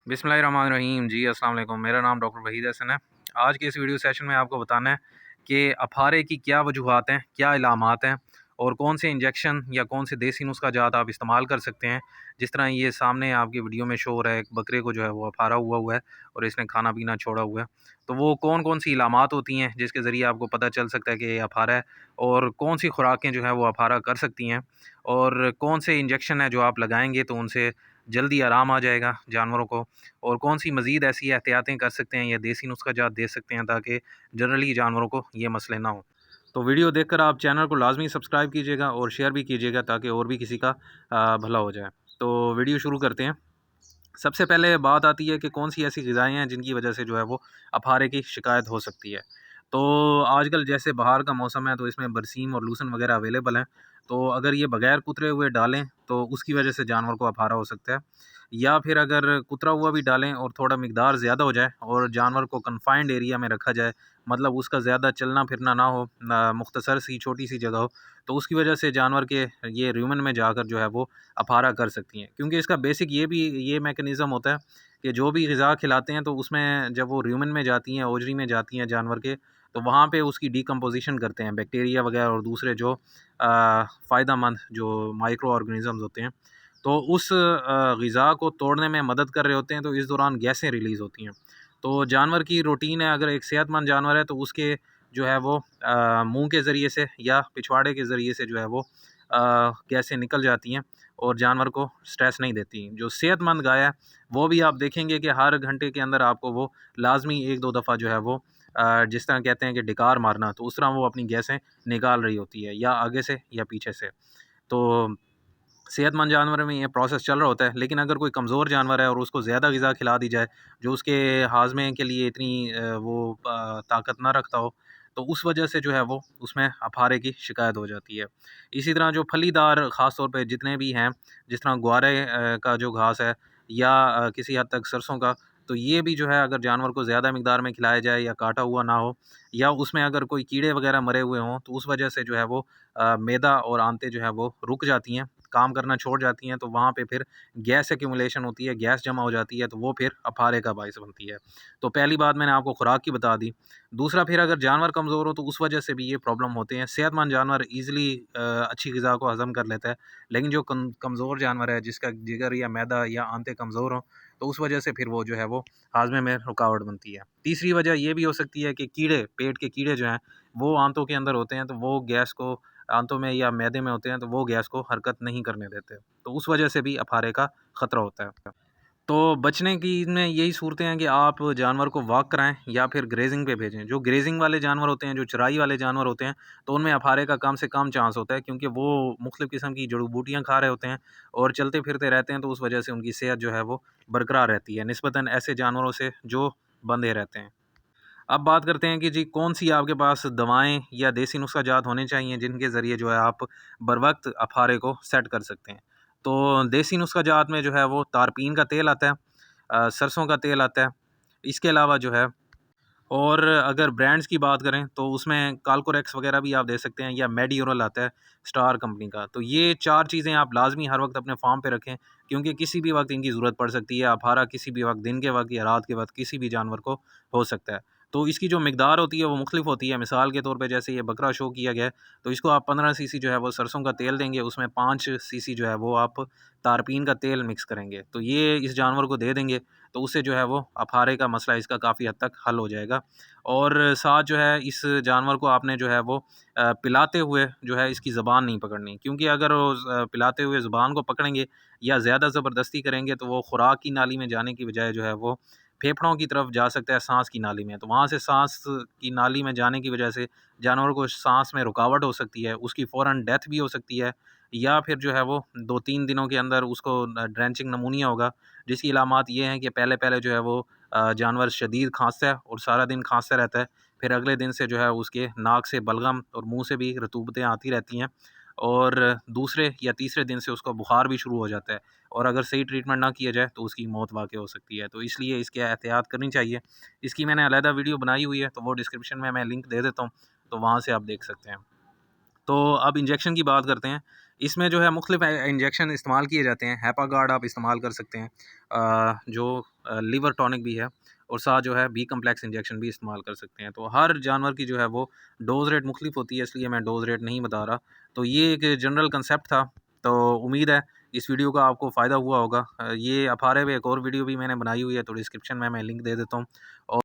बिस्मिल्लाहिर्रहमानिर्रहीम। जी अस्सलाम वालेकुम। मेरा नाम डॉक्टर वहीद हसन है। आज के इस वीडियो सेशन में आपको बताना है कि अफारे की क्या वजूहात हैं, क्या इलामात हैं और कौन से इंजेक्शन या कौन से देसी नुस्खा जात आप इस्तेमाल कर सकते हैं। जिस तरह ये सामने आपकी वीडियो में शो हो रहा है, एक बकरे को जो है वो अफारा हुआ हुआ है और इसने खाना पीना छोड़ा हुआ है। तो वो कौन कौन सी इलामात होती हैं जिसके ज़रिए आपको पता चल सकता है कि ये अफारा है, और कौन सी खुराकें जो है वो अफारा कर सकती हैं, और कौन से इंजेक्शन है जो आप लगाएंगे तो उनसे जल्दी आराम आ जाएगा जानवरों को, और कौन सी मज़ीद ऐसी एहतियातें कर सकते हैं या देसी नुस्खा जात दे सकते हैं ताकि जनरली जानवरों को ये मसले ना हो। तो वीडियो देखकर आप चैनल को लाजमी सब्सक्राइब कीजिएगा और शेयर भी कीजिएगा ताकि और भी किसी का भला हो जाए। तो वीडियो शुरू करते हैं। सबसे पहले बात आती है कि कौन सी ऐसी ग़िज़ाएँ हैं जिनकी वजह से जो है वो अफारे की शिकायत हो सकती है। तो आजकल जैसे बाहर का मौसम है तो इसमें बरसीम और लूसन वगैरह अवेलेबल हैं। तो अगर ये बग़ैर कुतरे हुए डालें तो उसकी वजह से जानवर को अफारा हो सकता है। या फिर अगर कुतरा हुआ भी डालें और थोड़ा मिक़दार ज़्यादा हो जाए और जानवर को कन्फ़ाइंड एरिया में रखा जाए, मतलब उसका ज़्यादा चलना-फिरना ना हो, मुख्तसर सी छोटी-सी जगह हो, तो उसकी वजह से जानवर के ये रूमेन में जाकर जो है वो अफारा कर सकती हैं। क्योंकि इसका बेसिक ये मैकेनिज़्म होता है कि जो भी ग़िज़ा खिलाते हैं तो उसमें जब वो रूमेन में जाती हैं, ओजरी में जाती हैं जानवर के, तो वहाँ पे उसकी डिकम्पोज़िशन करते हैं बैक्टीरिया वगैरह और दूसरे जो फ़ायदेमंद जो माइक्रो ऑर्गेनिज़म्स होते हैं। तो उस ग़िज़ा को तोड़ने में मदद कर रहे होते हैं, तो इस दौरान गैसें रिलीज़ होती हैं। तो जानवर की रूटीन है, अगर एक सेहतमंद जानवर है तो उसके जो है वो मुँह के ज़रिए से या पिछवाड़े के ज़रिए से जो है वो गैसें निकल जाती हैं और जानवर को स्ट्रेस नहीं देती। जो सेहतमंद गाय है वो भी आप देखेंगे कि हर घंटे के अंदर आपको वो लाज़मी 1-2 दफ़ा जो है वो जिस तरह कहते हैं कि डिकार मारना, तो उस तरह वो अपनी गैसें निकाल रही होती है, या आगे से या पीछे से। तो सेहतमंद जानवर में ये प्रोसेस चल रहा होता है। लेकिन अगर कोई कमज़ोर जानवर है और उसको ज़्यादा ग़िज़ा खिला दी जाए, जो उसके हाज़मे के लिए इतनी ताकत ना रखता हो, तो उस वजह से जो है वो उसमें अफारे की शिकायत हो जाती है। इसी तरह जो फलीदार ख़ास तौर पे जितने भी हैं, जिस तरह ग्वारे का जो घास है या किसी हद तक सरसों का, तो ये भी जो है अगर जानवर को ज़्यादा मिक़दार में खिलाया जाए या काटा हुआ ना हो, या उसमें अगर कोई कीड़े वग़ैरह मरे हुए हों, तो उस वजह से जो है वो मैदा और आंतें जो है वो रुक जाती हैं, काम करना छोड़ जाती हैं, तो वहाँ पे फिर गैस एक्यूमुलेशन होती है, गैस जमा हो जाती है, तो वो फिर अफारे का बाइस बनती है। तो पहली बात मैंने आपको खुराक की बता दी। दूसरा, फिर अगर जानवर कमज़ोर हो तो उस वजह से भी ये प्रॉब्लम होते हैं। सेहतमंद जानवर ईज़िली अच्छी ग़िज़ा को हज़म कर लेता है, लेकिन जो कमज़ोर जानवर है जिसका जिगर या मैदा या आंतें कमज़ोर हों, तो उस वजह से फिर वो जो है वो हाज़मे में रुकावट बनती है। तीसरी वजह ये भी हो सकती है कि कीड़े, पेट के कीड़े जो हैं वो आंतों के अंदर होते हैं, तो वो गैस को आंतों में या मैदे में होते हैं, तो वो गैस को हरकत नहीं करने देते। तो उस वजह से भी अफारे का ख़तरा होता है। तो बचने की इसमें यही सूरतें हैं कि आप जानवर को वॉक कराएँ या फिर ग्रेज़िंग पे भेजें। जो ग्रेज़िंग वाले जानवर होते हैं, जो चराई वाले जानवर होते हैं, तो उनमें अफारे का कम से कम चांस होता है, क्योंकि वो मुख्तलिफ़ किस्म की जड़ी-बूटियाँ खा रहे होते हैं और चलते-फिरते रहते हैं, तो उस वजह से उनकी सेहत जो है वो बरकरार रहती है, निस्बतन ऐसे जानवरों से जो बंधे रहते हैं। अब बात करते हैं कि जी कौन-सी आपके पास दवाएँ या देसी नुस्ख़ा जात होने चाहिए जिनके ज़रिए जो है आप बरवक़्त अफारे को सेट कर सकते हैं। तो देसी नुस्ख़ा जात में जो है वो तारपीन का तेल आता है, सरसों का तेल आता है। इसके अलावा जो है, और अगर ब्रांड्स की बात करें तो उसमें काल्कोरेक्स वगैरह भी आप दे सकते हैं, या मेडिओरल आता है स्टार कंपनी का। तो ये 4 चीज़ें आप लाज़मी हर वक़्त अपने फ़ार्म पे रखें, क्योंकि किसी भी वक़्त इनकी ज़रूरत पड़ सकती है। अफारा किसी भी वक़्त, दिन के वक़्त या रात के वक़्त, किसी भी जानवर को हो सकता है। तो इसकी जो मिक़दार होती है वो मुख्तलिफ़ होती है। मिसाल के तौर पे जैसे ये बकरा शो किया गया है, तो इसको आप 15 सीसी जो है वो सरसों का तेल देंगे, उसमें 5 सीसी जो है वो आप तारपीन का तेल मिक्स करेंगे। तो ये इस जानवर को दे देंगे, तो उससे जो है वो अफारे का मसला इसका काफ़ी हद तक हल हो जाएगा। और साथ जो है इस जानवर को आपने जो है वो पिलाते हुए जो है इसकी ज़ुबान नहीं पकड़नी, क्योंकि अगर वो पिलाते हुए ज़ुबान को पकड़ेंगे या ज़्यादा ज़बरदस्ती करेंगे, तो वो खुराक की नाली में जाने की बजाय जो है वो फेफड़ों की तरफ जा सकता है, साँस की नाली में। तो वहाँ से साँस की नाली में जाने की वजह से जानवर को साँस में रुकावट हो सकती है, उसकी फ़ौरन डेथ भी हो सकती है, या फिर जो है वो 2-3 दिनों के अंदर उसको ड्रेंचिंग नमूनिया होगा, जिसकी अलामात ये हैं कि पहले-पहले जो है वो जानवर शदीद खाँसता है और सारा दिन खाँसता रहता है। फिर अगले दिन से जो है उसके नाक से बलगम और मुँह से भी रतूबतें आती रहती हैं, और दूसरे या तीसरे दिन से उसको बुखार भी शुरू हो जाता है, और अगर सही ट्रीटमेंट ना किया जाए तो उसकी मौत वाक़ई हो सकती है। तो इसलिए इसकी एहतियात करनी चाहिए। इसकी मैंने अलहदा वीडियो बनाई हुई है, तो वो डिस्क्रिप्शन में मैं लिंक दे देता हूँ, तो वहाँ से आप देख सकते हैं। तो अब इंजेक्शन की बात करते हैं इसमें जो है मुख्तलिफ इंजेक्शन इस्तेमाल किए जाते हैं। हैपागार्ड आप इस्तेमाल कर सकते हैं, जो लिवर टॉनिक भी है, और साथ जो है बी कम्प्लेक्स इंजेक्शन भी इस्तेमाल कर सकते हैं। तो हर जानवर की जो है वो डोज़ रेट मुख्तलिफ होती है, इसलिए मैं डोज़ रेट नहीं बता रहा। तो ये एक जनरल कंसेप्ट था। तो उम्मीद है इस वीडियो का आपको फ़ायदा हुआ होगा। ये अफारे पे एक और वीडियो भी मैंने बनाई हुई है, तो डिस्क्रिप्शन में मैं लिंक दे देता हूँ। और